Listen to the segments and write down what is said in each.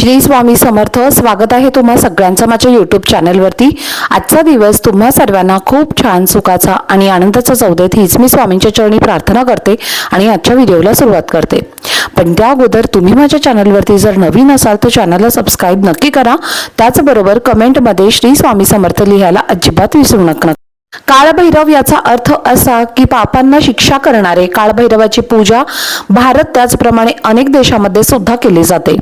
श्री स्वामी समर्थ। स्वागत आहे तुम्हा सगळ्यांचं माझ्या यूट्यूब चॅनलवरती। आजचा दिवस तुम्हा सर्वांना खूप छान सुखाचा आणि आनंदाचा जाऊ देत हीच मी स्वामींच्या चरणी प्रार्थना करते आणि आजच्या व्हिडिओला सुरुवात करते। पण त्या अगोदर तुम्ही माझ्या चॅनलवरती जर नवीन असाल तर चॅनलला सबस्क्राइब नक्की करा। त्याचबरोबर कमेंटमध्ये श्री स्वामी समर्थ लिहायला अजिबात विसरू नका। काळभैरव याचा अर्थ असा की पापांना शिक्षा करणारे। काळभैरवाची पूजा भारत त्याचप्रमाणे अनेक देशांमध्ये सुद्धा केली जाते।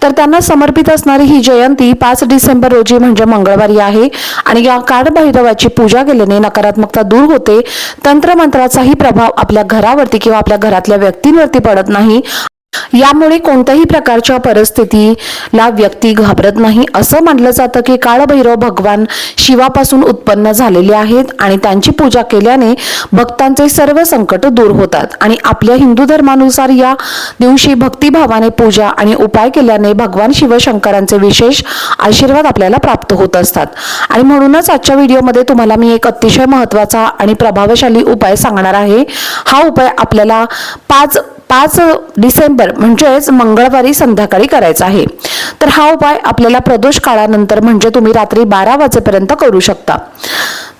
तर त्यांना समर्पित असणारी ही जयंती 5 डिसेंबर रोजी म्हणजे मंगळवारी आहे आणि या काळभैरवाची पूजा केल्याने नकारात्मकता दूर होते। तंत्रमंत्राचाही प्रभाव आपल्या घरावरती किंवा आपल्या घरातल्या व्यक्तींवरती पडत नाही। यामुळे कोणत्याही प्रकारच्या परिस्थितीला व्यक्ती घाबरत नाही। असं मानलं जातं की काळभैरव भगवान शिवापासून उत्पन्न झालेले आहेत आणि त्यांची पूजा केल्याने भक्तांचे सर्व संकट दूर होतात। आणि आपल्या हिंदू धर्मानुसार या दिवशी भक्तिभावाने पूजा आणि उपाय केल्याने भगवान शिवशंकरांचे विशेष आशीर्वाद आपल्याला प्राप्त होत असतात। आणि म्हणूनच आजच्या व्हिडिओमध्ये तुम्हाला मी एक अतिशय महत्त्वाचा आणि प्रभावशाली उपाय सांगणार आहे। हा उपाय आपल्याला 5 डिसेंबर म्हणजेच मंगळवारी संध्याकाळी करायचा आहे। तर हा उपाय आपल्याला प्रदोष काळानंतर म्हणजे तुम्ही रात्री 12 वाजेपर्यंत करू शकता।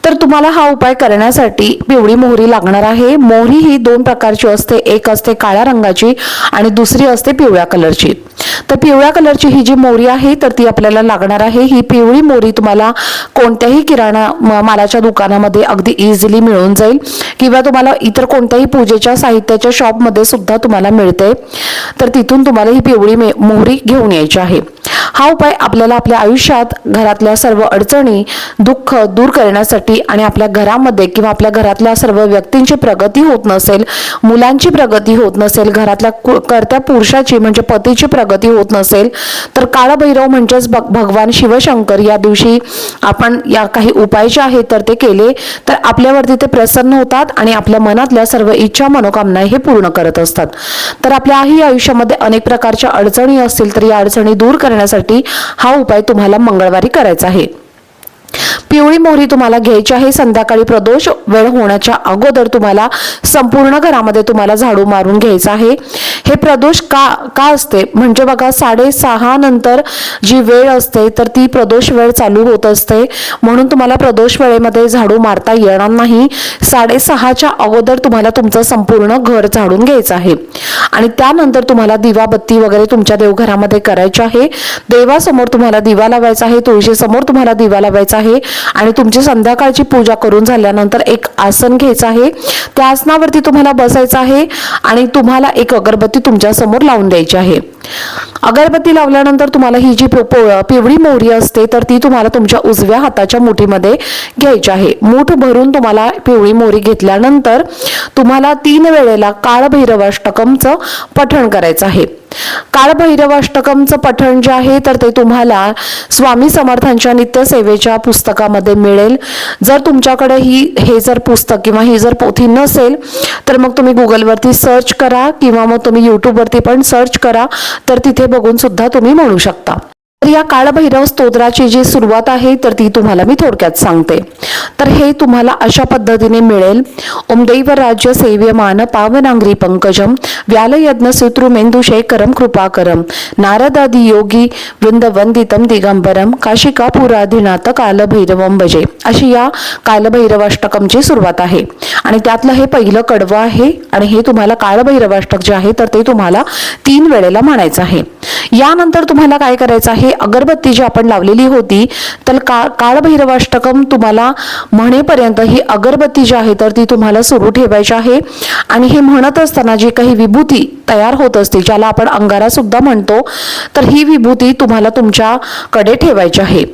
तर तुम्हाला हा उपाय करण्यासाठी पिवळी मोहरी लागणार आहे। मोहरी ही 2 प्रकारची असते, एक असते काळ्या रंगाची आणि दुसरी असते पिवळ्या कलरची। तर पिवळ्या कलरची ही जी मोहरी आहे तर ती आपल्याला लागणार आहे। ही पिवळी मोहरी तुम्हाला कोणत्याही किराणा मालाच्या दुकानामध्ये अगदी इझिली मिळून जाईल किंवा तुम्हाला इतर कोणत्याही पूजेच्या साहित्याच्या शॉपमध्ये सुद्धा तुम्हाला मिळते। तर तिथून तुम्हाला ही पिवळी मोहरी घेऊन यायची आहे। हा उपाय आपल्याला आपल्या आयुष्यात घरातल्या सर्व अडचणी दुःख दूर करण्यासाठी आणि आपल्या घरामध्ये किंवा आपल्या घरातल्या सर्व व्यक्तींची प्रगती होत नसेल, मुलांची प्रगती होत नसेल, घरातल्या कर्त्या पुरुषाची म्हणजे पतीची प्रगती होत नसेल तर काळभैरव म्हणजेच भगवान शिवशंकर या दिवशी आपण या काही उपाय जे आहेत तर ते केले तर आपल्यावरती ते प्रसन्न होतात आणि आपल्या मनातल्या सर्व इच्छा मनोकामना हे पूर्ण करत असतात। तर आपल्याही आयुष्यामध्ये अनेक प्रकारच्या अडचणी असतील तर या अडचणी दूर करण्यासाठी हा उपाय तुम्हाला मंगळवारी करायचा आहे। पिवळी मोहरी तुम्हाला घ्यायची आहे। संध्याकाळी प्रदोष वेळ होण्याच्या अगोदर तुम्हाला संपूर्ण घरामध्ये तुम्हाला झाडू मारून घ्यायचं आहे। हे प्रदोष का असते म्हणजे बघा 6:30 नंतर जी वेळ असते तर ती प्रदोष वेळ चालू होत असते, म्हणून तुम्हाला प्रदोष वेळेमध्ये झाडू मारता येणार नाही। 6:30च्या अगोदर तुम्हाला तुमचं संपूर्ण घर झाडून घ्यायचं आहे आणि त्यानंतर तुम्हाला दिवाबत्ती वगैरे तुमच्या देवघरामध्ये करायची आहे। देवासमोर तुम्हाला दिवा लावायचा आहे, तुळशीसमोर तुम्हाला दिवा लावायचा आहे आणि तुमची संध्याकाळची पूजा करून झाल्यानंतर एक आसन घ्यायचं आहे। त्या आसनावरती तुम्हाला बसायचं आहे आणि तुम्हाला एक अगरबत्ती तुमच्या समोर लावून द्यायची आहे। अगरबत्ती लावल्यानंतर तुम्हाला ही जी पिवळी मोहरी असते तर ती तुम्हाला तुमच्या उजव्या हाताच्या मुठीमध्ये घ्यायची आहे। मूठ भरून तुम्हाला पिवळी मोहरी घेतल्यानंतर तुम्हाला 3 वेळेला काळभैरवाष्टकमचं पठण करायचं आहे। काळभैरवाष्टकमचं पठण जे आहे तर ते तुम्हाला स्वामी समर्थांच्या नित्यसेवेच्या पुस्तकामध्ये मिळेल। जर तुमच्याकडे हे जर पुस्तक किंवा ही जर पोथी नसेल तर मग तुम्ही गुगलवरती सर्च करा किंवा मग तुम्ही यूट्यूबवरती पण सर्च करा, तर तिथे बघून सुद्धा तुम्ही म्हणू शकता। तर या काळभैरव स्तोत्राची जी सुरुवात आहे तर ती तुम्हाला मी थोडक्यात सांगते। तर हे तुम्हाला अशा पद्धतीने मिळेल। ओम दैव राज्य सेव्यमान पावनांग्री पंकजम व्यालयज्ञ सूत्रुमेंदु शेखरम कृपाकरम नारदादि योगी वृंदवंदितम दिगंबरम काशिकापुराधिनाथ कालभैरवम भजे, अशी या कालभैरवाष्टकमची सुरुवात आहे आणि त्यातलं हे पहिलं कडवं आहे आणि हे तुम्हाला काळभैरवाष्टक जे आहे तर ते तुम्हाला 3 वेळेला म्हणायचं आहे। यानंतर तुम्हाला काय करायचं आहे, अगरबत्ती जी आपण लावलेली होती तर काळभैरवाष्टकम तुम्हाला म्हणेपर्यंत ही अगरबत्ती जी आहे तर ती तुम्हाला सुरू ठेवायची आहे आणि हे म्हणत असताना जी काही विभूती तयार होत असते ज्याला आपण अंगारा सुद्धा म्हणतो तर ही विभूती तुम्हाला तुमच्याकडे ठेवायची आहे।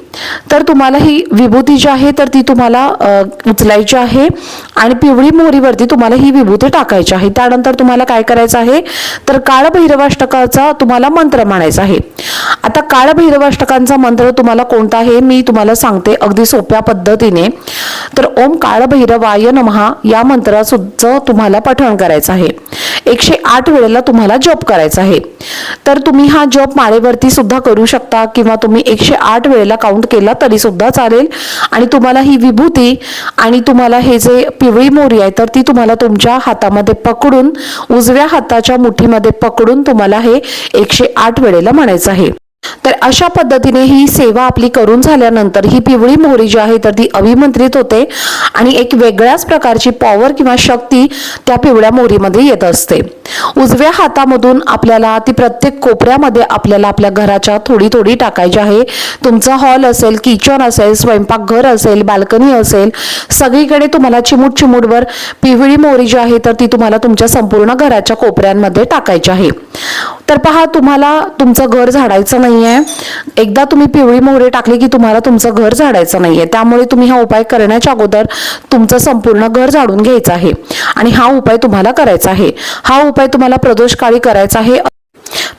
तर तुम्हाला ही विभूती जी आहे तर ती तुम्हाला उचलायची आहे आणि पिवळी मोहरीवरती तुम्हाला ही विभूती टाकायची आहे। त्यानंतर तुम्हाला काय करायचं आहे तर काळभैरवाष्टकाचा तुम्हाला मंत्र म्हणायचा आहे। आता काळभैरवाष्टकांचा मंत्र तुम्हाला कोणता आहे मी तुम्हाला सांगते अगदी सोप्या पद्धतीने। तर ओम काळभैरवाय नमः या मंत्राचं तुम्हाला पठण करायचं आहे। 108 वेळेला तुम्हाला जप करायचा आहे। तर तुम्ही हा जप माळेवरती सुद्धा करू शकता किंवा तुम्ही 108 वेळेला काउंट केला तरी सुद्धा चालेल आणि तुम्हाला ही विभूती आणि तुम्हाला हे जे पिवळी मोहरी आहे तर ती तुम्हाला तुमच्या हातामध्ये पकडून उजव्या हाताच्या मुठीमध्ये पकडून तुम्हाला हे 108 वेळेला म्हणायचं आहे। तर तर अशा पद्धतीने ही सेवा आपली करून झाल्यानंतर ही पिवळी मोहरी जी आहे तर ती अभिमंत्रित होते आणि एक वेगळ्याच प्रकारची पॉवर किंवा शक्ती त्या पिवळ्या मोहरीमध्ये येत असते. उजव्या हातामधून आपल्याला ती प्रत्येक कोपऱ्यामध्ये आपल्याला आपल्या घराच्या थोडी थोडी टाकायची आहे. तुमचा हॉल असेल, किचन असेल, स्वयंपाकघर असेल, बाल्कनी असेल, सगळीकडे तुम्हाला चिमूट चिमूटभर पिवळी मोहरी जी आहे तर ती तुम्हाला तुमच्या संपूर्ण घराच्या कोपऱ्यांमध्ये टाकायची आहे. तर पहा, तुम्हाला तुमचं घर झाडायचं नाहीये. एकदा तुम्ही पिवळी मोहरी टाकली की तुम्हाला तुमचं घर झाडायचं नाहीये. त्यामुळे तुम्ही हा उपाय करण्याच्या अगोदर तुमचं संपूर्ण घर झाडून घ्यायचं आहे आणि हा उपाय तुम्हाला करायचा आहे. हा उपाय तुम्हाला प्रदोष काळी करायचा आहे.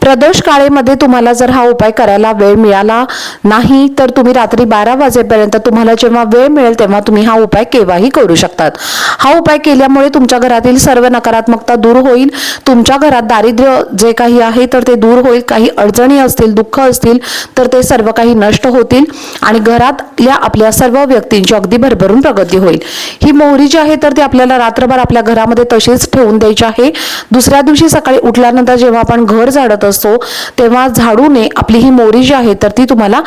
प्रदोष काळेमध्ये तुम्हाला जर हा उपाय करायला वेळ मिळाला नाही तर तुम्ही रात्री 12 वाजेपर्यंत तुम्हाला जेव्हा वेळ मिळेल तेव्हा तुम्ही हा उपाय केव्हाही करू शकतात. हा उपाय केल्यामुळे तुमच्या घरातील सर्व नकारात्मकता दूर होईल. तुमच्या घरात दारिद्र्य जे काही आहे तर ते दूर होईल. काही अडचणी असतील, दुःख असतील तर ते सर्व काही नष्ट होतील आणि घरातल्या आपल्या सर्व व्यक्तींची अगदी भरभरून प्रगती होईल. ही मोहरी जी आहे तर ती आपल्याला रात्रभर आपल्या घरामध्ये तशीच ठेवून द्यायची आहे. दुसऱ्या दिवशी सकाळी उठल्यानंतर जेव्हा आपण घर झाडत असतो तेव्हा झाडूने आपली ही मोहरी जी आहे तर ती तुम्हाला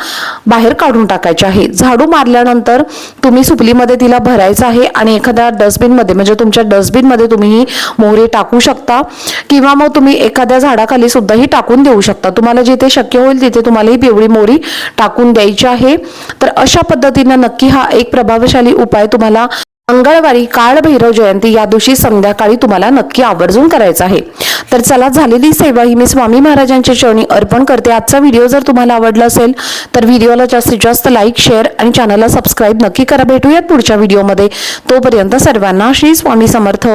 बाहेर काढून टाकायची आहे. झाडू मारल्यानंतर तुम्ही सुपलीमध्ये तिला भरायचं आहे आणि एखाद्या डस्टबिनमध्ये म्हणजे तुमच्या डस्टबिनमध्ये तुम्ही ही मोहरी टाकू शकता किंवा मग तुम्ही एखाद्या झाडाखाली सुद्धा ही टाकून देऊ शकता. तुम्हाला जिथे शक्य होईल तिथे तुम्हाला ही पिवळी मोहरी टाकून द्यायची आहे. तर अशा पद्धतीने नक्की हा एक प्रभावशाली उपाय तुम्हाला मंगळवारी काळभैरव जयंती या दिवशी संध्याकाळी तुम्हाला नक्की आवर्जून करायचा आहे. तर चला, झालेली सेवा ही मी स्वामी महाराजांच्या चरणी अर्पण करते. आजचा व्हिडिओ जर तुम्हाला आवडला असेल तर व्हिडिओला जास्तीत जास्त लाईक, शेअर आणि चॅनलला सबस्क्राईब नक्की करा. भेटूयात पुढच्या व्हिडिओमध्ये. तोपर्यंत सर्वांना श्री स्वामी समर्थ.